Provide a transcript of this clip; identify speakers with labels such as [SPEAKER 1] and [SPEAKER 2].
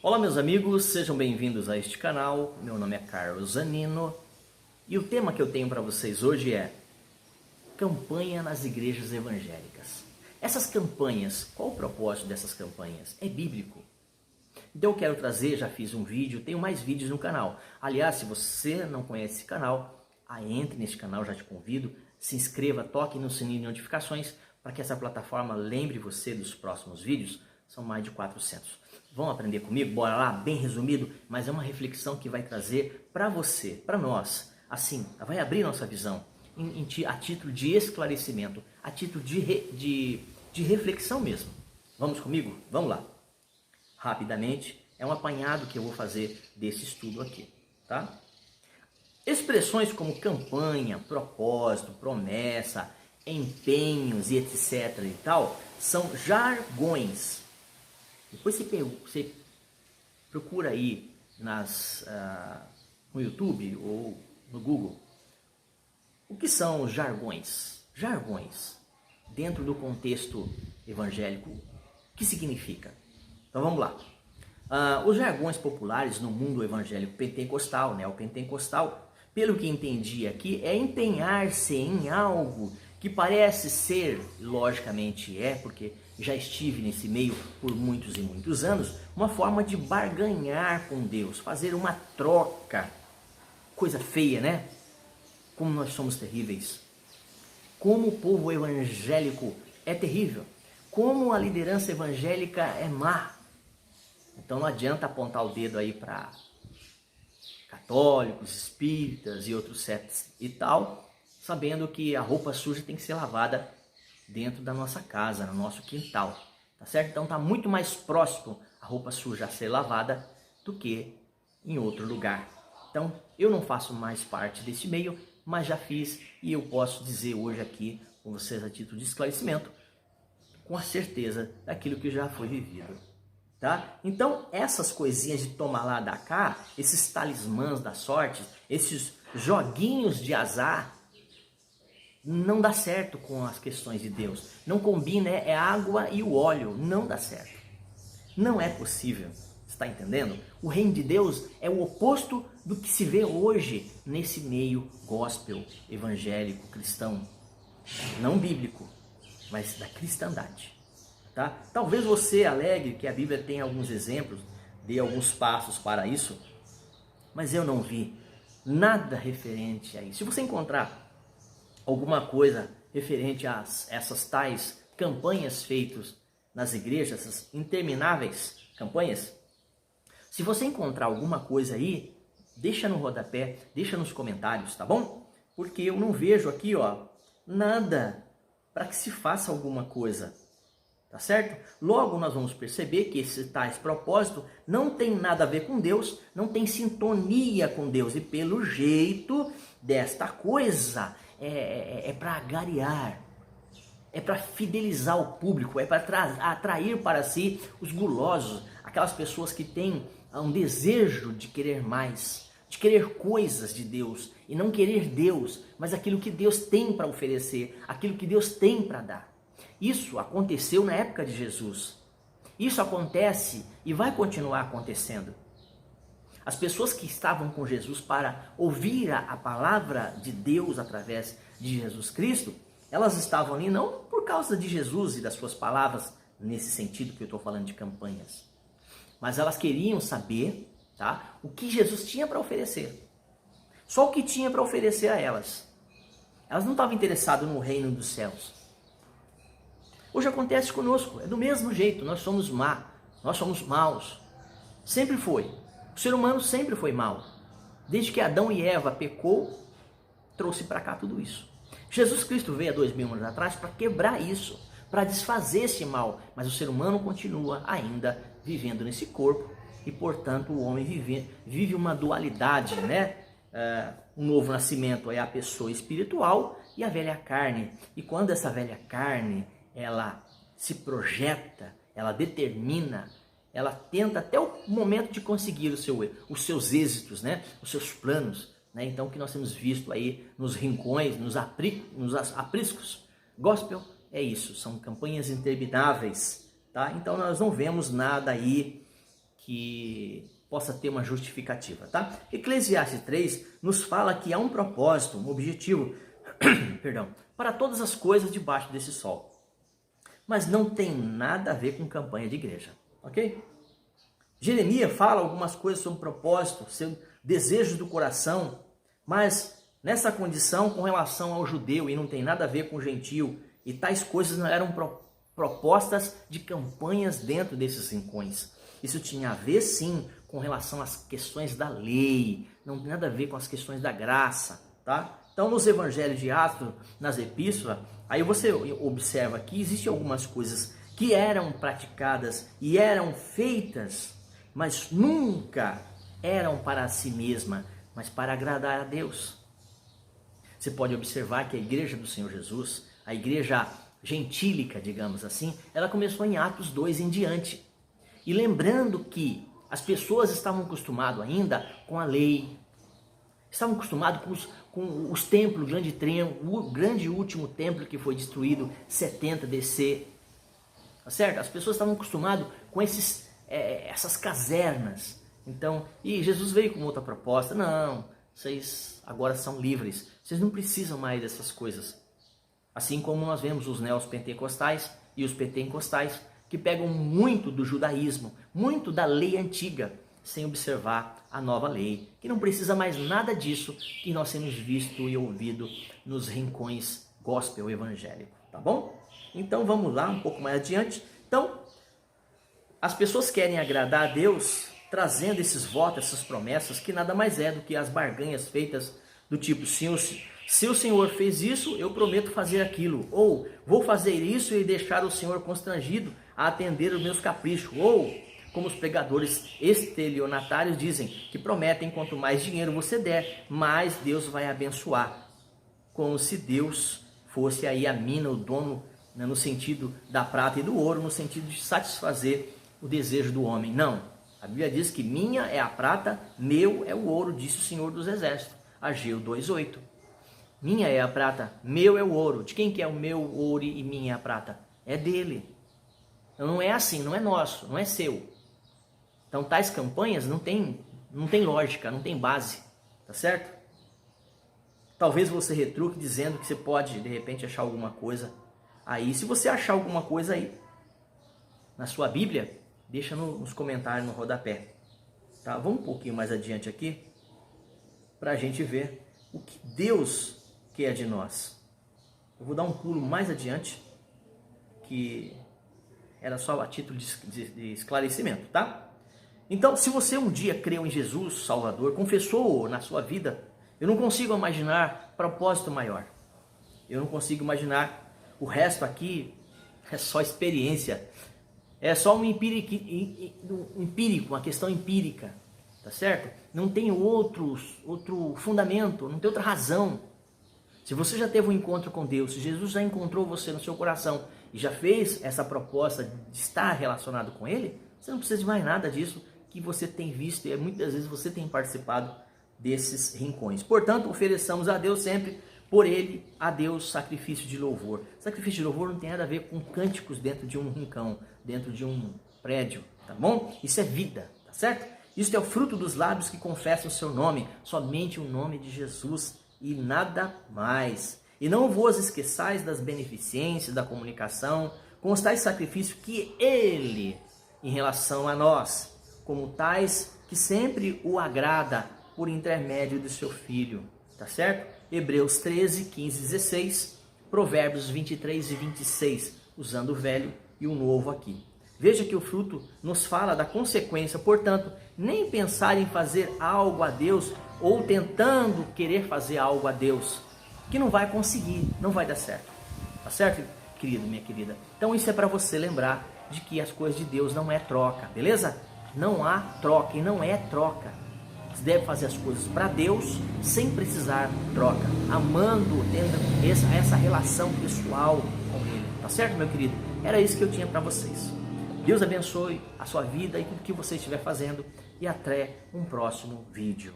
[SPEAKER 1] Olá meus amigos, sejam bem-vindos a este canal. Meu nome é Carlos Zanino e o tema que eu tenho para vocês hoje é campanha nas igrejas evangélicas. Essas campanhas, qual o propósito dessas campanhas? É bíblico. Então eu quero trazer, já fiz um vídeo, tenho mais vídeos no canal. Aliás, se você não conhece esse canal, entre neste canal, já te convido, se inscreva, toque no sininho de notificações para que essa plataforma lembre você dos próximos vídeos. São mais de 400. Vão aprender comigo? Bora lá, bem resumido, mas é uma reflexão que vai trazer para você, para nós, assim, vai abrir nossa visão a título de esclarecimento, a título de reflexão mesmo. Vamos comigo? Vamos lá. Rapidamente, é um apanhado que eu vou fazer desse estudo aqui, tá? Expressões como campanha, propósito, promessa, empenhos e etc e tal, são jargões. Depois você procura aí no YouTube ou no Google. O que são os jargões? Jargões, dentro do contexto evangélico, o que significa? Então vamos lá. Os jargões populares no mundo evangélico pentecostal, né? O pentecostal, pelo que entendi aqui, é empenhar-se em algo que parece ser, logicamente porque já estive nesse meio por muitos e muitos anos, uma forma de barganhar com Deus, fazer uma troca. Coisa feia, né? Como nós somos terríveis. Como o povo evangélico é terrível. Como a liderança evangélica é má. Então não adianta apontar o dedo aí para católicos, espíritas e outros sectas e tal, sabendo que a roupa suja tem que ser lavada dentro da nossa casa, no nosso quintal, tá certo? Então tá muito mais próximo a roupa suja a ser lavada do que em outro lugar. Então eu não faço mais parte desse meio, mas já fiz e eu posso dizer hoje aqui com vocês a título de esclarecimento, com a certeza daquilo que já foi vivido, tá? Então essas coisinhas de tomar lá da cá, esses talismãs da sorte, esses joguinhos de azar, não dá certo com as questões de Deus. Não combina, é a água e o óleo. Não dá certo. Não é possível. Está entendendo? O reino de Deus é o oposto do que se vê hoje nesse meio gospel, evangélico, cristão. Não bíblico, mas da cristandade. Tá? Talvez você alegue que a Bíblia tem alguns exemplos, dê alguns passos para isso, mas eu não vi nada referente a isso. Se você encontrar alguma coisa referente a essas tais campanhas feitas nas igrejas, essas intermináveis campanhas, se você encontrar alguma coisa aí, deixa no rodapé, deixa nos comentários, tá bom? Porque eu não vejo aqui, nada para que se faça alguma coisa, tá certo? Logo nós vamos perceber que esse tais propósito não tem nada a ver com Deus, não tem sintonia com Deus, e pelo jeito desta coisa é para agariar, é para fidelizar o público, é para atrair para si os gulosos, aquelas pessoas que têm um desejo de querer mais, de querer coisas de Deus e não querer Deus, mas aquilo que Deus tem para oferecer, aquilo que Deus tem para dar. Isso aconteceu na época de Jesus. Isso acontece e vai continuar acontecendo. As pessoas que estavam com Jesus para ouvir a palavra de Deus através de Jesus Cristo, elas estavam ali não por causa de Jesus e das suas palavras, nesse sentido que eu estou falando de campanhas, mas elas queriam saber, tá, o que Jesus tinha para oferecer. Só o que tinha para oferecer a elas. Elas não estavam interessadas no reino dos céus. Hoje acontece conosco, é do mesmo jeito, nós somos nós somos maus. Sempre foi. O ser humano sempre foi mau. Desde que Adão e Eva pecou, trouxe para cá tudo isso. Jesus Cristo veio há 2000 anos atrás para quebrar isso, para desfazer esse mal. Mas o ser humano continua ainda vivendo nesse corpo e, portanto, o homem vive uma dualidade, né? Um novo nascimento é a pessoa espiritual e a velha carne. E quando essa velha carne, ela se projeta, ela determina, ela tenta até o momento de conseguir os seus êxitos, né? Os seus planos, né? Então, o que nós temos visto aí nos rincões, nos apriscos, gospel é isso, são campanhas intermináveis, tá? Então, nós não vemos nada aí que possa ter uma justificativa, tá? Eclesiastes 3 nos fala que há um propósito, um objetivo, perdão, para todas as coisas debaixo desse sol. Mas não tem nada a ver com campanha de igreja, ok? Jeremias fala algumas coisas sobre propósito, seu desejo do coração, mas nessa condição com relação ao judeu, e não tem nada a ver com o gentio, e tais coisas não eram propostas de campanhas dentro desses rincões. Isso tinha a ver sim com relação às questões da lei, não tem nada a ver com as questões da graça, tá? Então nos evangelhos de Atos, nas epístolas, aí você observa que existem algumas coisas que eram praticadas e eram feitas, mas nunca eram para si mesma, mas para agradar a Deus. Você pode observar que a igreja do Senhor Jesus, a igreja gentílica, digamos assim, ela começou em Atos 2 em diante. E lembrando que as pessoas estavam acostumadas ainda com a lei, estavam acostumados com os templos, o grande último templo que foi destruído, 70 DC, tá certo? As pessoas estavam acostumadas com essas casernas. Então, e Jesus veio com outra proposta: não, vocês agora são livres, vocês não precisam mais dessas coisas. Assim como nós vemos os neopentecostais e os pentecostais, que pegam muito do judaísmo, muito da lei antiga, sem observar a nova lei, que não precisa mais nada disso que nós temos visto e ouvido nos rincões gospel evangélico, tá bom? Então vamos lá, um pouco mais adiante. Então, as pessoas querem agradar a Deus trazendo esses votos, essas promessas, que nada mais é do que as barganhas feitas do tipo: se o Senhor fez isso, eu prometo fazer aquilo. Ou vou fazer isso e deixar o Senhor constrangido a atender os meus caprichos. Ou, como os pregadores estelionatários dizem, que prometem quanto mais dinheiro você der, mais Deus vai abençoar. Como se Deus fosse aí a mina, o dono, né, no sentido da prata e do ouro, no sentido de satisfazer o desejo do homem. Não. A Bíblia diz que minha é a prata, meu é o ouro, disse o Senhor dos Exércitos. Ageu 2:8. Minha é a prata, meu é o ouro. De quem que é o meu ouro e minha é a prata? É dele. Então não é assim, não é nosso, não é seu. Então tais campanhas não tem lógica, não tem base, tá certo? Talvez você retruque dizendo que você pode de repente achar alguma coisa aí. Se você achar alguma coisa aí na sua Bíblia, deixa nos comentários, no rodapé. Tá? Vamos um pouquinho mais adiante aqui para a gente ver o que Deus quer de nós. Eu vou dar um pulo mais adiante, que era só a título de esclarecimento, tá? Então, se você um dia creu em Jesus, Salvador, confessou na sua vida, eu não consigo imaginar propósito maior. Eu não consigo imaginar o resto aqui, é só experiência. É só um empírico, uma questão empírica, tá certo? Não tem outro fundamento, não tem outra razão. Se você já teve um encontro com Deus, se Jesus já encontrou você no seu coração e já fez essa proposta de estar relacionado com Ele, você não precisa de mais nada disso que você tem visto e muitas vezes você tem participado desses rincões. Portanto, ofereçamos a Deus sempre, por Ele, a Deus, sacrifício de louvor. Sacrifício de louvor não tem nada a ver com cânticos dentro de um rincão, dentro de um prédio, tá bom? Isso é vida, tá certo? Isso é o fruto dos lábios que confessam o seu nome, somente o nome de Jesus e nada mais. E não vos esqueçais das beneficências da comunicação com os tais sacrifícios que Ele, em relação a nós, como tais que sempre o agrada por intermédio do seu Filho, tá certo? Hebreus 13, 15, 16, Provérbios 23 e 26, usando o velho e o novo aqui. Veja que o fruto nos fala da consequência, portanto, nem pensar em fazer algo a Deus ou tentando querer fazer algo a Deus, que não vai conseguir, não vai dar certo. Tá certo, querido, minha querida? Então isso é para você lembrar de que as coisas de Deus não é troca, beleza? Não há troca e não é troca. Você deve fazer as coisas para Deus sem precisar troca, amando, tendo essa relação pessoal com Ele. Tá certo, meu querido? Era isso que eu tinha para vocês. Deus abençoe a sua vida e tudo que você estiver fazendo e até um próximo vídeo.